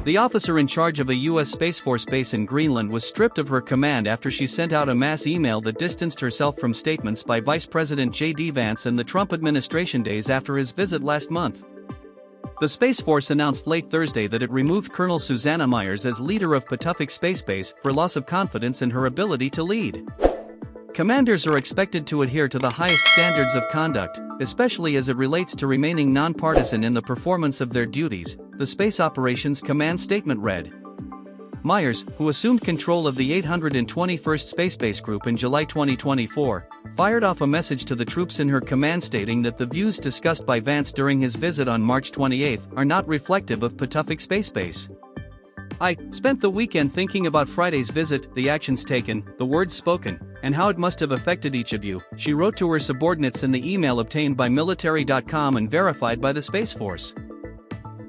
The officer in charge of a U.S. Space Force base in Greenland was stripped of her command after she sent out a mass email that distanced herself from statements by Vice President J.D. Vance and the Trump administration days after his visit last month. The Space Force announced late Thursday that it removed Colonel Susannah Meyers as leader of Pituffik Space Base for loss of confidence in her ability to lead. Commanders are expected to adhere to the highest standards of conduct, especially as it relates to remaining nonpartisan in the performance of their duties, the Space Operations Command statement read. Meyers, who assumed control of the 821st Space Base Group in July 2024, fired off a message to the troops in her command stating that the views discussed by Vance during his visit on March 28 are not reflective of Pituffik Space Base. I spent the weekend thinking about Friday's visit, the actions taken, the words spoken, and how it must have affected each of you, she wrote to her subordinates in the email obtained by military.com and verified by the Space Force.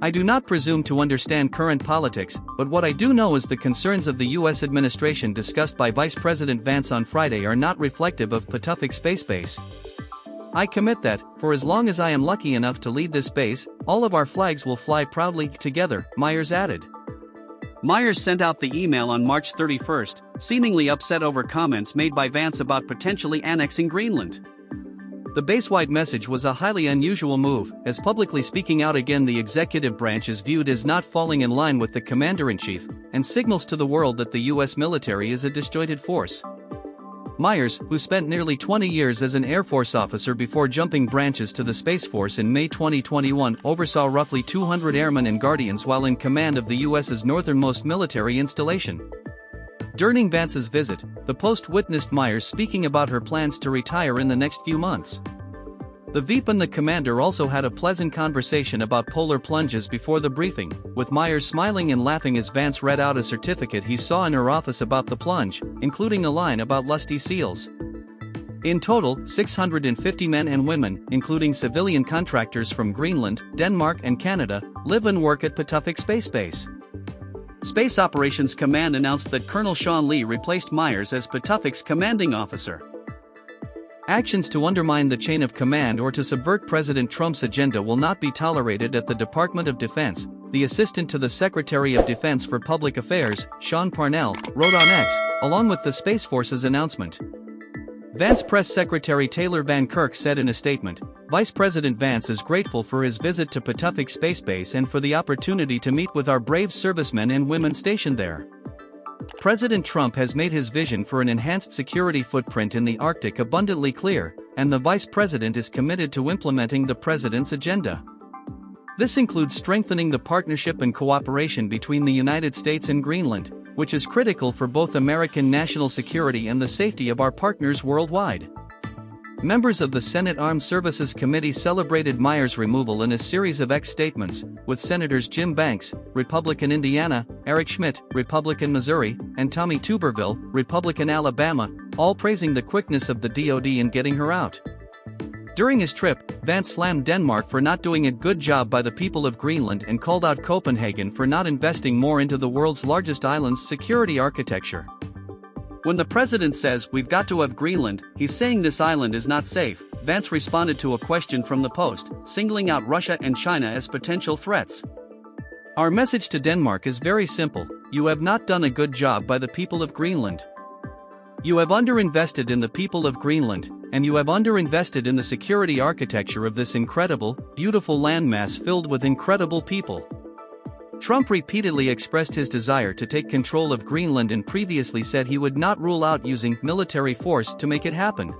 I do not presume to understand current politics, but what I do know is the concerns of the U.S. administration discussed by Vice President Vance on Friday are not reflective of Pituffik Space Base. I commit that, for as long as I am lucky enough to lead this base, all of our flags will fly proudly together, Meyers added. Meyers sent out the email on March 31, seemingly upset over comments made by Vance about potentially annexing Greenland. The base-wide message was a highly unusual move, as publicly speaking out again the executive branch is viewed as not falling in line with the commander-in-chief, and signals to the world that the U.S. military is a disjointed force. Meyers, who spent nearly 20 years as an Air Force officer before jumping branches to the Space Force in May 2021, oversaw roughly 200 airmen and guardians while in command of the U.S.'s northernmost military installation. During Vance's visit, the Post witnessed Meyers speaking about her plans to retire in the next few months. The VP and the commander also had a pleasant conversation about polar plunges before the briefing, with Meyers smiling and laughing as Vance read out a certificate he saw in her office about the plunge, including a line about lusty seals. In total, 650 men and women, including civilian contractors from Greenland, Denmark and Canada, live and work at Pituffik Space Base. Space Operations Command announced that Colonel Sean Lee replaced Meyers as Pituffik's commanding officer. Actions to undermine the chain of command or to subvert President Trump's agenda will not be tolerated at the Department of Defense, the Assistant to the Secretary of Defense for Public Affairs, Sean Parnell, wrote on X, along with the Space Force's announcement. Vance Press Secretary Taylor Van Kirk said in a statement, Vice President Vance is grateful for his visit to Pituffik Space Base and for the opportunity to meet with our brave servicemen and women stationed there. President Trump has made his vision for an enhanced security footprint in the Arctic abundantly clear, and the Vice President is committed to implementing the President's agenda. This includes strengthening the partnership and cooperation between the United States and Greenland, which is critical for both American national security and the safety of our partners worldwide. Members of the Senate Armed Services Committee celebrated Meyers' removal in a series of X statements, with Senators Jim Banks, Republican Indiana, Eric Schmitt, Republican Missouri, and Tommy Tuberville, Republican Alabama, all praising the quickness of the DoD in getting her out. During his trip, Vance slammed Denmark for not doing a good job by the people of Greenland and called out Copenhagen for not investing more into the world's largest island's security architecture. When the president says we've got to have Greenland, he's saying this island is not safe, Vance responded to a question from the Post, singling out Russia and China as potential threats. Our message to Denmark is very simple: you have not done a good job by the people of Greenland. You have underinvested in the people of Greenland, and you have underinvested in the security architecture of this incredible, beautiful landmass filled with incredible people. Trump repeatedly expressed his desire to take control of Greenland and previously said he would not rule out using military force to make it happen.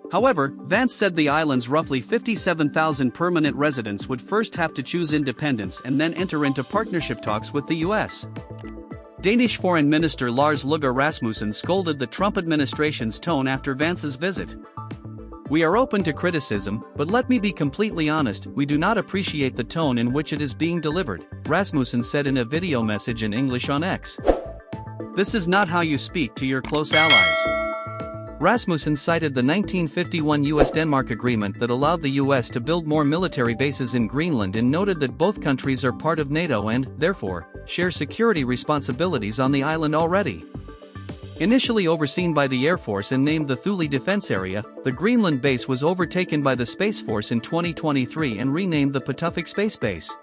However, Vance said the island's roughly 57,000 permanent residents would first have to choose independence and then enter into partnership talks with the U.S. Danish Foreign Minister Lars Løkke Rasmussen scolded the Trump administration's tone after Vance's visit. We are open to criticism, but let me be completely honest, we do not appreciate the tone in which it is being delivered, Rasmussen said in a video message in English on X. This is not how you speak to your close allies. Rasmussen cited the 1951 U.S.-Denmark agreement that allowed the U.S. to build more military bases in Greenland and noted that both countries are part of NATO and, therefore, share security responsibilities on the island already. Initially overseen by the Air Force and named the Thule Defense Area, the Greenland base was overtaken by the Space Force in 2023 and renamed the Pituffik Space Base.